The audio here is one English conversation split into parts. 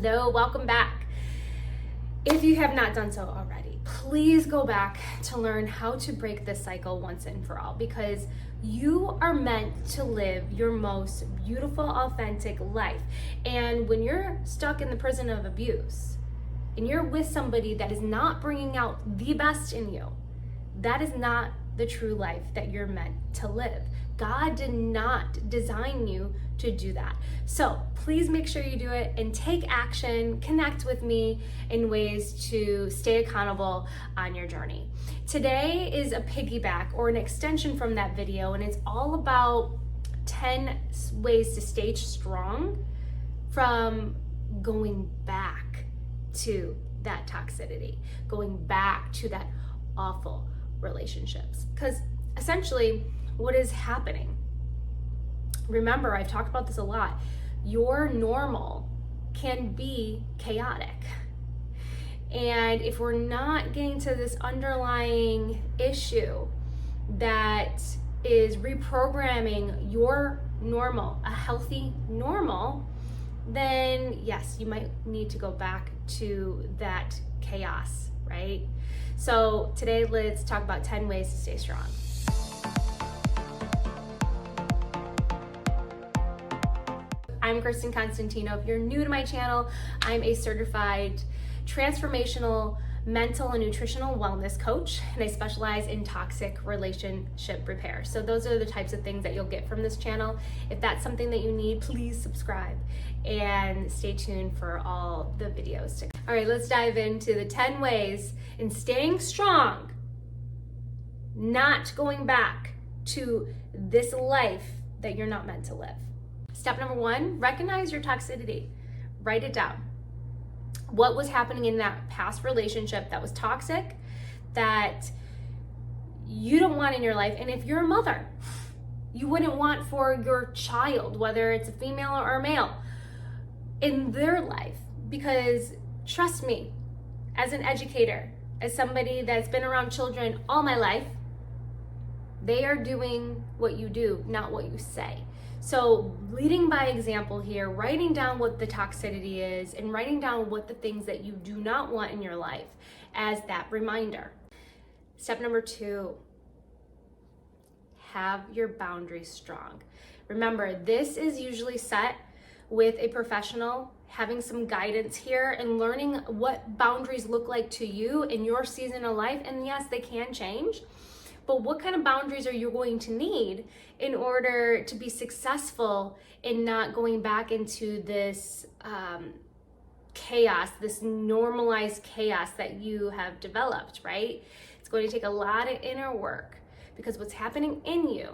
Hello, welcome back. If you have not done so already, please go back to learn how to break this cycle once and for all, because you are meant to live your most beautiful, authentic life. And when you're stuck in the prison of abuse and you're with somebody that is not bringing out the best in you, that is not the true life that you're meant to live. God did not design you to do that. So please make sure you do it and take action. Connect with me in ways to stay accountable on your journey. Today is a piggyback or an extension from that video, and it's all about 10 ways to stay strong from going back to that toxicity, going back to that awful relationships. Because essentially, what is happening? Remember, I've talked about this a lot. Your normal can be chaotic. And if we're not getting to this underlying issue that is reprogramming your normal, a healthy normal, then yes, you might need to go back to that chaos, right? So today, let's talk about 10 ways to stay strong. I'm Kristen Constantino. If you're new to my channel, I'm a certified transformational mental and nutritional wellness coach, and I specialize in toxic relationship repair. So those are the types of things that you'll get from this channel. If that's something that you need, please subscribe and stay tuned for all the videos to come. All right, let's dive into the 10 ways in staying strong, not going back to this life that you're not meant to live. Step number 1, recognize your toxicity. Write it down. What was happening in that past relationship that was toxic, that you don't want in your life? And if you're a mother, you wouldn't want for your child, whether it's a female or a male, in their life. Because trust me, as an educator, as somebody that's been around children all my life, they are doing what you do, not what you say. So leading by example here, writing down what the toxicity is and writing down what the things that you do not want in your life as that reminder. Step number 2, have your boundaries strong. Remember, this is usually set with a professional, having some guidance here and learning what boundaries look like to you in your season of life. And yes, they can change. But what kind of boundaries are you going to need in order to be successful in not going back into this chaos, this normalized chaos that you have developed, right? It's going to take a lot of inner work, because what's happening in you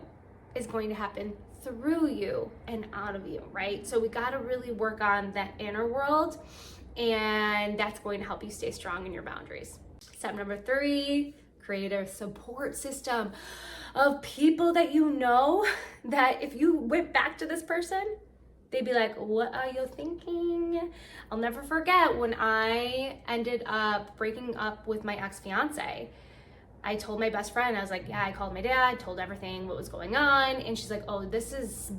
is going to happen through you and out of you, right? So we got to really work on that inner world, and that's going to help you stay strong in your boundaries. Step number 3, create a support system of people that you know that if you went back to this person, they'd be like, what are you thinking? I'll never forget when I ended up breaking up with my ex-fiance. I told my best friend, I was like, yeah, I called my dad, told everything what was going on. And she's like, oh, this is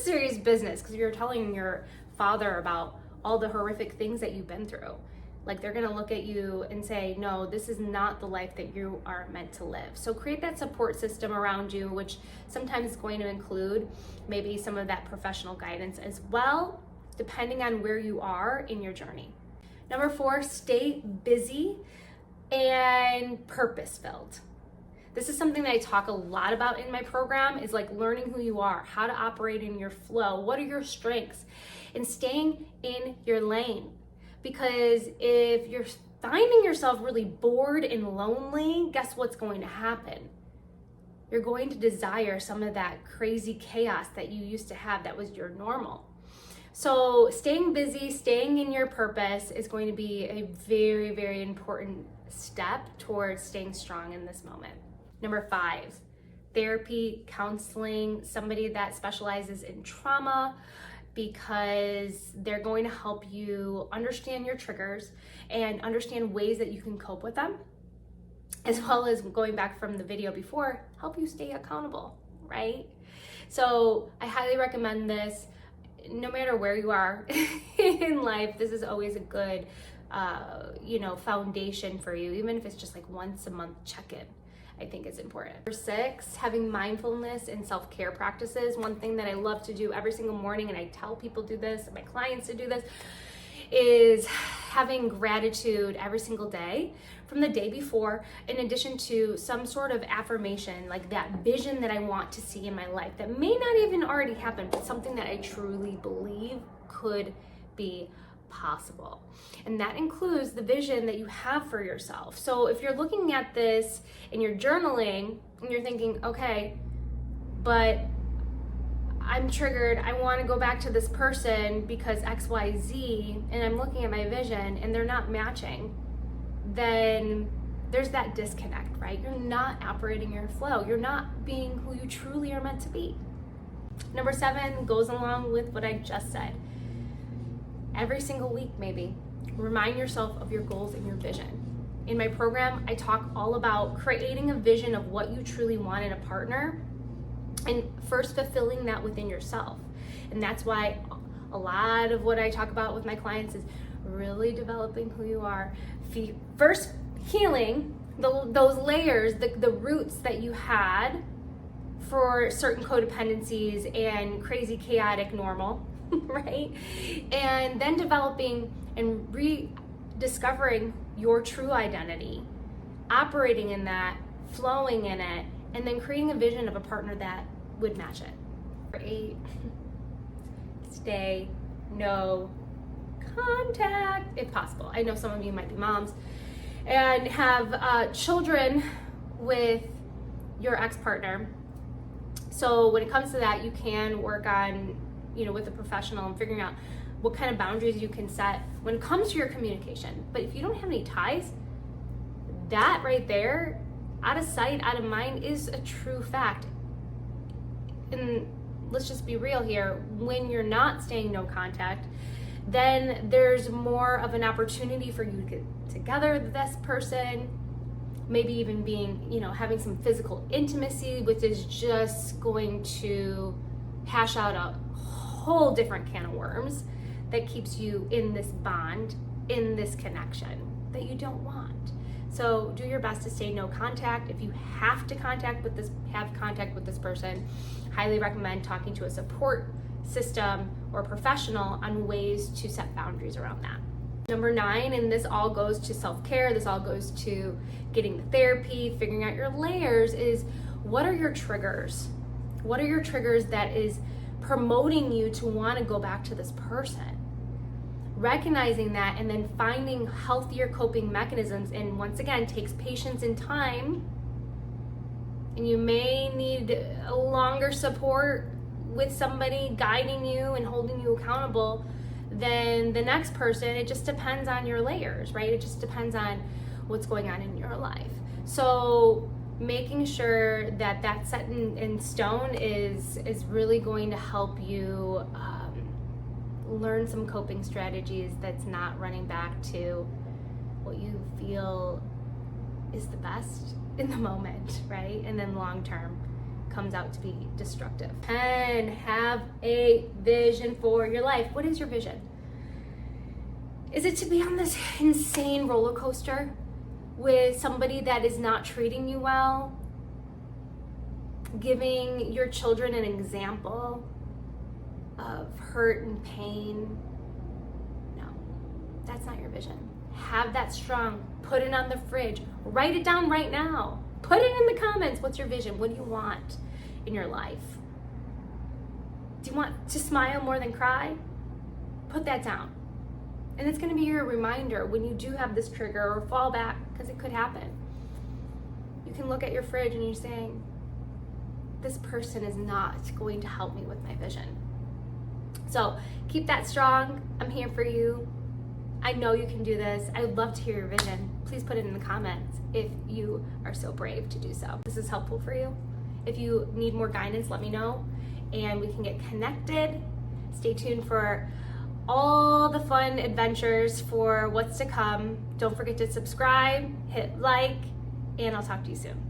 serious business, because you're telling your father about all the horrific things that you've been through. Like, they're gonna look at you and say, no, this is not the life that you are meant to live. So create that support system around you, which sometimes is going to include maybe some of that professional guidance as well, depending on where you are in your journey. Number 4, stay busy and purpose-filled. This is something that I talk a lot about in my program, is like learning who you are, how to operate in your flow, what are your strengths, and staying in your lane. Because if you're finding yourself really bored and lonely, guess what's going to happen? You're going to desire some of that crazy chaos that you used to have that was your normal. So staying busy, staying in your purpose is going to be a very, very important step towards staying strong in this moment. Number 5, therapy, counseling, somebody that specializes in trauma, because they're going to help you understand your triggers and understand ways that you can cope with them, as well as, going back from the video before, help you stay accountable, right? So I highly recommend this. no matter where you are in life, this is always a good, foundation for you, even if it's just like once a month check-in. I think is important. Number 6, having mindfulness and self-care practices. One thing that I love to do every single morning, and I tell people to do this, and my clients to do this, is having gratitude every single day from the day before, in addition to some sort of affirmation, like that vision that I want to see in my life that may not even already happen, but something that I truly believe could be possible. And that includes the vision that you have for yourself. So if you're looking at this and you're journaling and you're thinking, okay, but I'm triggered, I want to go back to this person because XYZ, and I'm looking at my vision and they're not matching, then there's that disconnect, right? You're not operating your flow. You're not being who you truly are meant to be. Number 7 goes along with what I just said. Every single week, maybe, remind yourself of your goals and your vision. In my program, I talk all about creating a vision of what you truly want in a partner, and first fulfilling that within yourself. And that's why a lot of what I talk about with my clients is really developing who you are. First, healing those layers, the roots that you had for certain codependencies and crazy, chaotic, normal, right? And then developing and rediscovering your true identity, operating in that, flowing in it, and then creating a vision of a partner that would match it. Number 8, stay no contact if possible. I know some of you might be moms and have children with your ex-partner. So when it comes to that, you can work on, with a professional and figuring out what kind of boundaries you can set when it comes to your communication. But if you don't have any ties, that right there, out of sight, out of mind, is a true fact. And let's just be real here. When you're not staying no contact, then there's more of an opportunity for you to get together with this person, maybe even being, having some physical intimacy, which is just going to hash out a whole different can of worms that keeps you in this bond, in this connection that you don't want. So do your best to stay no contact. If you have have contact with this person, highly recommend talking to a support system or professional on ways to set boundaries around that. Number 9, and this all goes to self-care, this all goes to getting the therapy, figuring out your layers, is what are your triggers? What are your triggers that is promoting you to want to go back to this person? Recognizing that and then finding healthier coping mechanisms, and once again, takes patience and time, and you may need a longer support with somebody guiding you and holding you accountable than the next person. It just depends on your layers, right? It just depends on what's going on in your life. So making sure that that's set in stone is really going to help you learn some coping strategies that's not running back to what you feel is the best in the moment, right? And then long term comes out to be destructive. And have a vision for your life. What is your vision? Is it to be on this insane roller coaster with somebody that is not treating you well, giving your children an example of hurt and pain? No, that's not your vision. Have that strong. Put it on the fridge. Write it down right now. Put it in the comments. What's your vision? What do you want in your life? Do you want to smile more than cry? Put that down. And it's going to be your reminder when you do have this trigger or fall back, because it could happen. You can look at your fridge and you're saying, this person is not going to help me with my vision. So keep that strong. I'm here for you. I know you can do this. I would love to hear your vision. Please put it in the comments if you are so brave to do so. This is helpful for you. If you need more guidance, let me know and we can get connected. Stay tuned for all the fun adventures for what's to come. Don't forget to subscribe, hit like, and I'll talk to you soon.